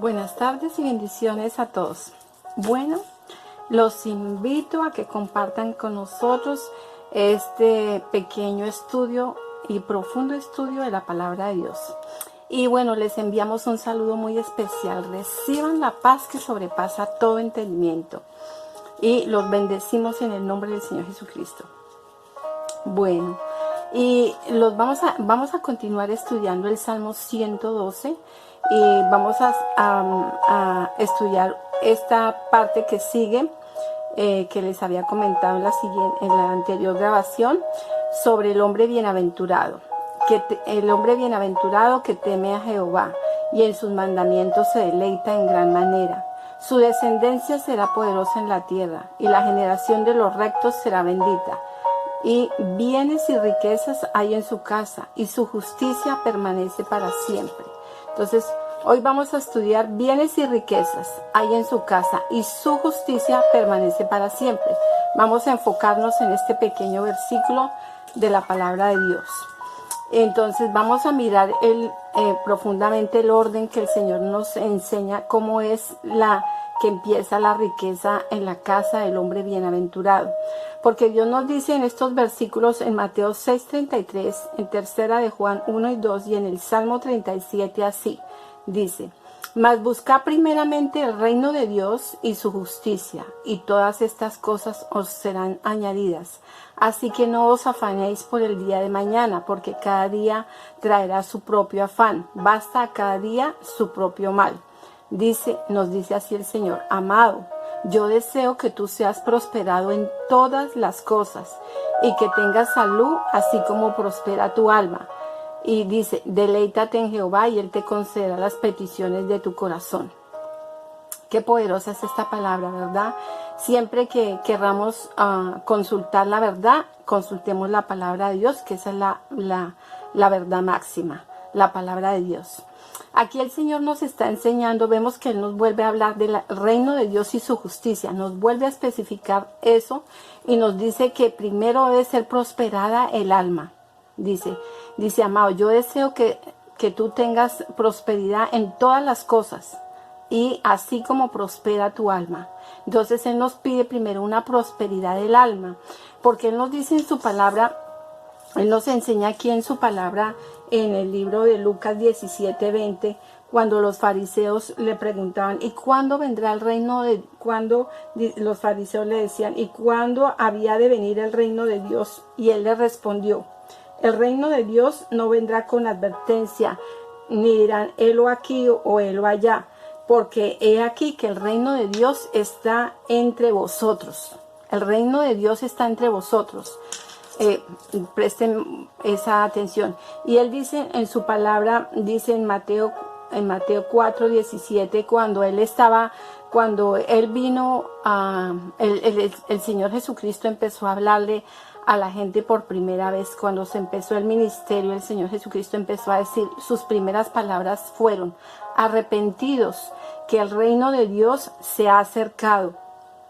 Buenas tardes y bendiciones a todos. Bueno, los invito a que compartan con nosotros este pequeño estudio y profundo estudio de la palabra de Dios. Y bueno, les enviamos un saludo muy especial. Reciban la paz que sobrepasa todo entendimiento. Y los bendecimos en el nombre del Señor Jesucristo. Bueno, y vamos a continuar estudiando el Salmo 112 y vamos a estudiar esta parte que sigue, que les había comentado en la anterior grabación, sobre el hombre bienaventurado. El hombre bienaventurado que teme a Jehová y en sus mandamientos se deleita en gran manera. Su descendencia será poderosa en la tierra y la generación de los rectos será bendita. Y bienes y riquezas hay en su casa y su justicia permanece para siempre. Entonces, hoy vamos a estudiar bienes y riquezas hay en su casa y su justicia permanece para siempre. Vamos a enfocarnos en este pequeño versículo de la palabra de Dios. Entonces, vamos a mirar profundamente el orden que el Señor nos enseña, cómo es que empieza la riqueza en la casa del hombre bienaventurado. Porque Dios nos dice en estos versículos en Mateo 6:33, en tercera de Juan 1 y 2 y en el Salmo 37 así, dice: mas buscad primeramente el reino de Dios y su justicia, y todas estas cosas os serán añadidas. Así que no os afanéis por el día de mañana, porque cada día traerá su propio afán. Basta a cada día su propio mal. Nos dice así el Señor: amado, yo deseo que tú seas prosperado en todas las cosas y que tengas salud, así como prospera tu alma. Y dice: deleítate en Jehová y Él te concederá las peticiones de tu corazón. Qué poderosa es esta palabra, ¿verdad? Siempre que querramos consultar la verdad, consultemos la palabra de Dios, que esa es la verdad máxima, la palabra de Dios. Aquí el Señor nos está enseñando, vemos que Él nos vuelve a hablar del reino de Dios y su justicia, nos vuelve a especificar eso y nos dice que primero debe ser prosperada el alma. Dice, amado, yo deseo que tú tengas prosperidad en todas las cosas y así como prospera tu alma. Entonces Él nos pide primero una prosperidad del alma, porque Él nos dice en su palabra, Él nos enseña aquí en su palabra, en el libro de Lucas 17:20, cuando los fariseos le preguntaban: ¿y cuándo vendrá el reino de cuándo? Los fariseos le decían: ¿y cuándo había de venir el reino de Dios? Y Él les respondió: el reino de Dios no vendrá con advertencia, ni dirán helo aquí o helo allá, porque he aquí que el reino de Dios está entre vosotros. El reino de Dios está entre vosotros. Presten esa atención. Y Él dice en su palabra, dice en Mateo 4:17, cuando Él vino, el Señor Jesucristo empezó a hablarle a la gente por primera vez. Cuando se empezó el ministerio, el Señor Jesucristo empezó a decir, sus primeras palabras fueron: arrepentidos, que el reino de Dios se ha acercado.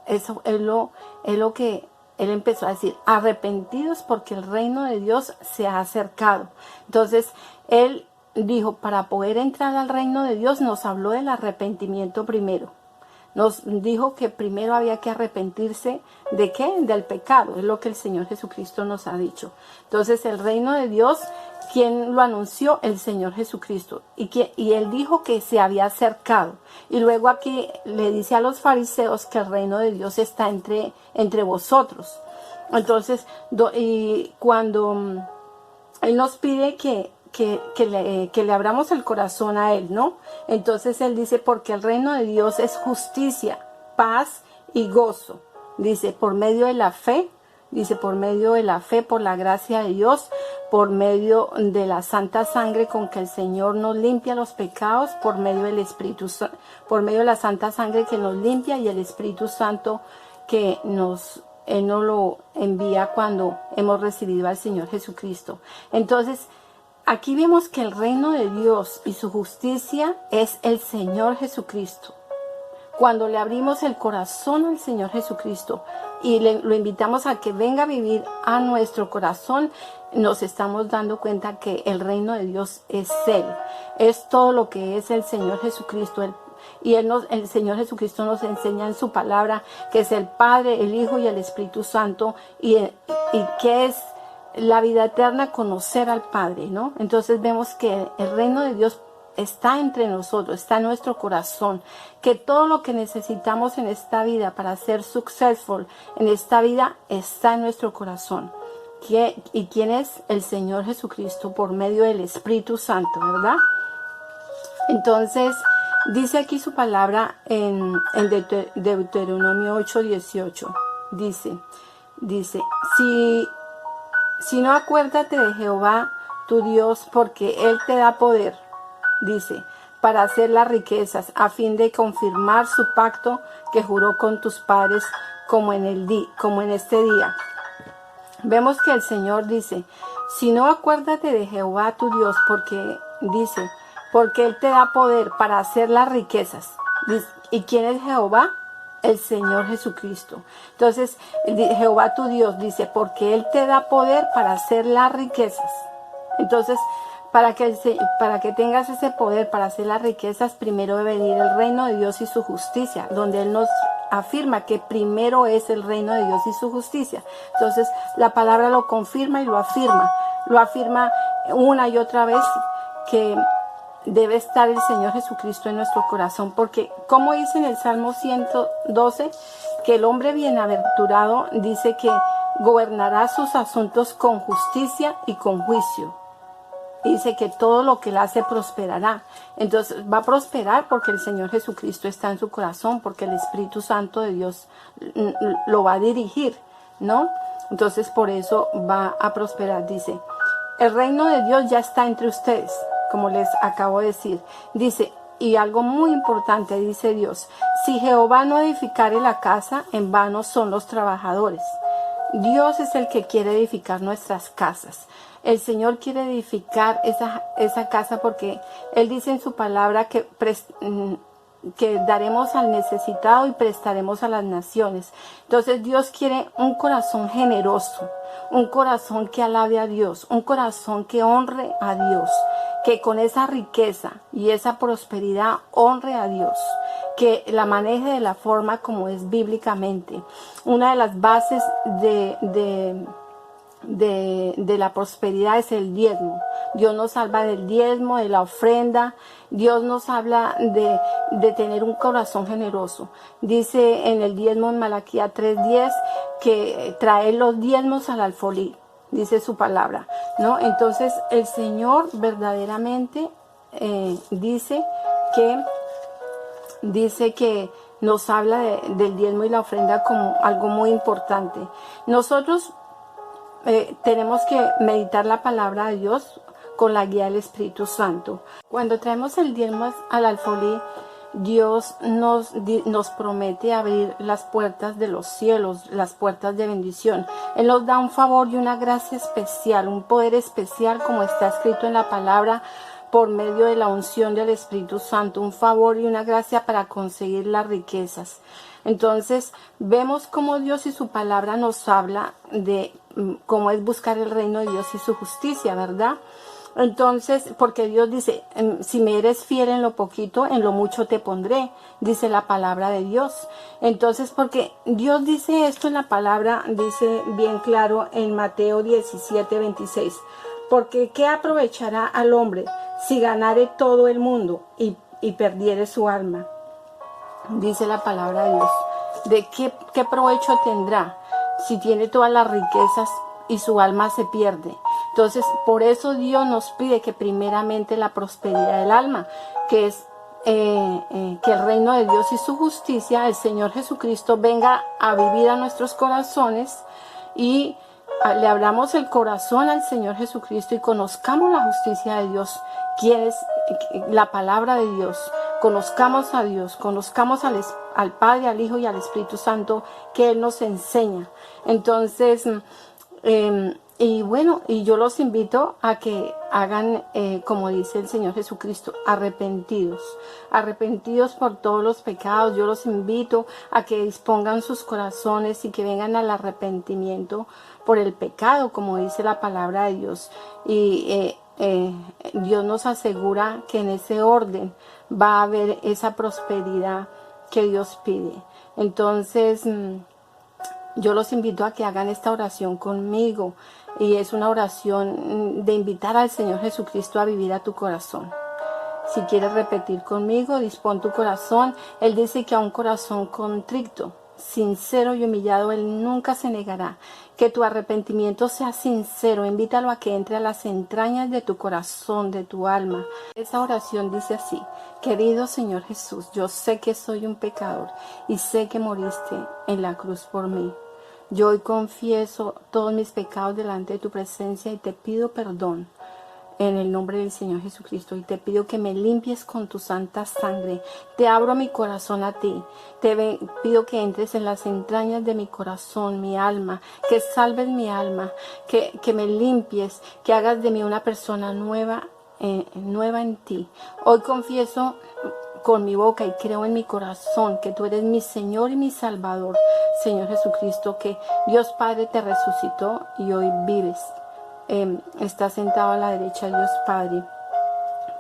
Eso es lo que Él empezó a decir: arrepentidos porque el reino de Dios se ha acercado. Entonces Él dijo, para poder entrar al reino de Dios, nos habló del arrepentimiento primero. Nos dijo que primero había que arrepentirse ¿de qué? Del pecado. Es lo que el Señor Jesucristo nos ha dicho. Entonces el reino de Dios, ¿quién lo anunció? El Señor Jesucristo. Y Él dijo que se había acercado. Y luego aquí le dice a los fariseos que el reino de Dios está entre vosotros. Entonces, y cuando Él nos pide que le abramos el corazón a Él, ¿no? Entonces Él dice, porque el reino de Dios es justicia, paz y gozo. Dice, por medio de la fe, por la gracia de Dios, por medio de la santa sangre con que el Señor nos limpia los pecados, por medio del Espíritu Santo, por medio de la santa sangre que nos limpia y el Espíritu Santo que Él nos lo envía cuando hemos recibido al Señor Jesucristo. Entonces, aquí vemos que el reino de Dios y su justicia es el Señor Jesucristo. Cuando le abrimos el corazón al Señor Jesucristo y lo invitamos a que venga a vivir a nuestro corazón, nos estamos dando cuenta que el reino de Dios es Él. Es todo lo que es el Señor Jesucristo. Y el Señor Jesucristo nos enseña en su palabra que es el Padre, el Hijo y el Espíritu Santo, y que es la vida eterna conocer al Padre, ¿no? Entonces vemos que el reino de Dios está entre nosotros, está en nuestro corazón, que todo lo que necesitamos en esta vida para ser successful en esta vida está en nuestro corazón. ¿Y quién es? El Señor Jesucristo por medio del Espíritu Santo, ¿verdad? Entonces dice aquí su palabra en Deuteronomio 8:18, dice, si no, acuérdate de Jehová tu Dios, porque Él te da poder, dice, para hacer las riquezas, a fin de confirmar su pacto que juró con tus padres, como en este día. Vemos que el Señor dice, si no, acuérdate de Jehová tu Dios, porque Él te da poder para hacer las riquezas. ¿Y quién es Jehová? El Señor Jesucristo. Entonces, Jehová tu Dios dice, porque Él te da poder para hacer las riquezas. Entonces, para que tengas ese poder para hacer las riquezas, primero debe venir el reino de Dios y su justicia, donde Él nos afirma que primero es el reino de Dios y su justicia. Entonces, la palabra lo confirma y lo afirma una y otra vez, que debe estar el Señor Jesucristo en nuestro corazón, porque como dice en el Salmo 112, que el hombre bienaventurado dice que gobernará sus asuntos con justicia y con juicio. Dice que todo lo que él hace prosperará. Entonces va a prosperar porque el Señor Jesucristo está en su corazón, porque el Espíritu Santo de Dios lo va a dirigir, ¿no? Entonces por eso va a prosperar. Dice, el reino de Dios ya está entre ustedes, como les acabo de decir. Dice, y algo muy importante, dice Dios, si Jehová no edificare la casa, en vano son los trabajadores. Dios es el que quiere edificar nuestras casas. El Señor quiere edificar esa casa, porque Él dice en su palabra que daremos al necesitado y prestaremos a las naciones. Entonces Dios quiere un corazón generoso, un corazón que alabe a Dios, un corazón que honre a Dios, que con esa riqueza y esa prosperidad honre a Dios, que la maneje de la forma como es bíblicamente. Una de las bases de la prosperidad es el diezmo. Dios nos habla del diezmo, de la ofrenda. Dios nos habla de tener un corazón generoso. Dice en el diezmo en Malaquías 3:10 que trae los diezmos al alfolí, dice su palabra, ¿no? Entonces el Señor verdaderamente dice que nos habla del diezmo y la ofrenda como algo muy importante. Nosotros tenemos que meditar la palabra de Dios con la guía del Espíritu Santo. Cuando traemos el diezmo al alfolí, Dios nos promete abrir las puertas de los cielos, las puertas de bendición. Él nos da un favor y una gracia especial, un poder especial, como está escrito en la palabra, por medio de la unción del Espíritu Santo, un favor y una gracia para conseguir las riquezas. Entonces vemos cómo Dios y su palabra nos habla de cómo es buscar el reino de Dios y su justicia, ¿verdad? Entonces, porque Dios dice, si me eres fiel en lo poquito, en lo mucho te pondré, dice la palabra de Dios. Entonces, porque Dios dice esto en la palabra, dice bien claro en Mateo 17:26, porque ¿qué aprovechará al hombre si ganare todo el mundo y perdiere su alma? Dice la palabra de Dios. ¿De qué provecho tendrá si tiene todas las riquezas y su alma se pierde? Entonces, por eso Dios nos pide que primeramente la prosperidad del alma, que es que el reino de Dios y su justicia, el Señor Jesucristo, venga a vivir a nuestros corazones y le abramos el corazón al Señor Jesucristo y conozcamos la justicia de Dios, quien es la palabra de Dios. Conozcamos a Dios, conozcamos al Padre, al Hijo y al Espíritu Santo, que Él nos enseña. Entonces, y bueno, y yo los invito a que hagan, como dice el Señor Jesucristo, arrepentidos por todos los pecados. Yo los invito a que dispongan sus corazones y que vengan al arrepentimiento por el pecado, como dice la palabra de Dios. Y Dios nos asegura que en ese orden va a haber esa prosperidad que Dios pide. Entonces, yo los invito a que hagan esta oración conmigo, y es una oración de invitar al Señor Jesucristo a vivir a tu corazón. Si quieres repetir conmigo, dispón tu corazón. Él dice que a un corazón contrito, sincero y humillado, Él nunca se negará. Que tu arrepentimiento sea sincero. Invítalo a que entre a las entrañas de tu corazón, de tu alma. Esa oración dice así: querido Señor Jesús, yo sé que soy un pecador y sé que moriste en la cruz por mí. Yo hoy confieso todos mis pecados delante de tu presencia y te pido perdón en el nombre del Señor Jesucristo, y te pido que me limpies con tu santa sangre. Te abro mi corazón a ti. Te pido que entres en las entrañas de mi corazón, mi alma, que salves mi alma, que me limpies, que hagas de mí una persona nueva, nueva en ti. Hoy confieso con mi boca y creo en mi corazón que tú eres mi Señor y mi Salvador, Señor Jesucristo, que Dios Padre te resucitó y hoy vives. Está sentado a la derecha de Dios Padre.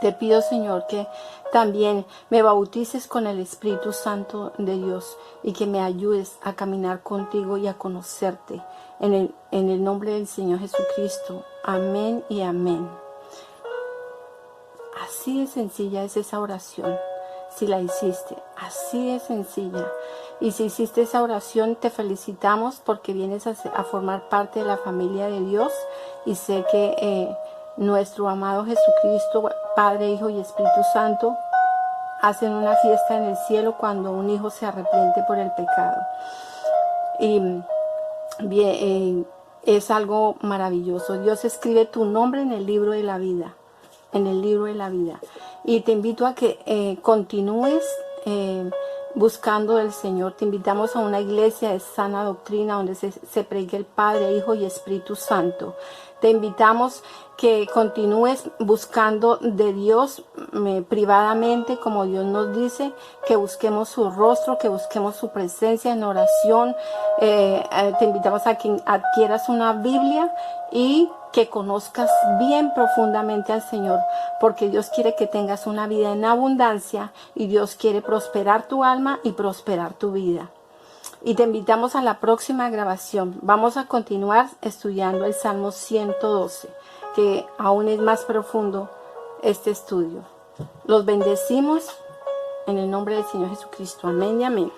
Te pido, Señor, que también me bautices con el Espíritu Santo de Dios y que me ayudes a caminar contigo y a conocerte. En el nombre del Señor Jesucristo. Amén y amén. Así de sencilla es esa oración. Si la hiciste, así de sencilla. Y si hiciste esa oración, te felicitamos porque vienes a formar parte de la familia de Dios. Y sé que nuestro amado Jesucristo, Padre, Hijo y Espíritu Santo, hacen una fiesta en el cielo cuando un hijo se arrepiente por el pecado. Y bien, es algo maravilloso. Dios escribe tu nombre en el libro de la vida. En el libro de la vida. Y te invito a que continúes buscando del Señor. Te invitamos a una iglesia de sana doctrina donde se predique el Padre, Hijo y Espíritu Santo. Te invitamos que continúes buscando de Dios privadamente, como Dios nos dice, que busquemos su rostro, que busquemos su presencia en oración. Te invitamos a que adquieras una Biblia y que conozcas bien profundamente al Señor, porque Dios quiere que tengas una vida en abundancia y Dios quiere prosperar tu alma y prosperar tu vida. Y te invitamos a la próxima grabación. Vamos a continuar estudiando el Salmo 112, que aún es más profundo este estudio. Los bendecimos en el nombre del Señor Jesucristo. Amén y amén.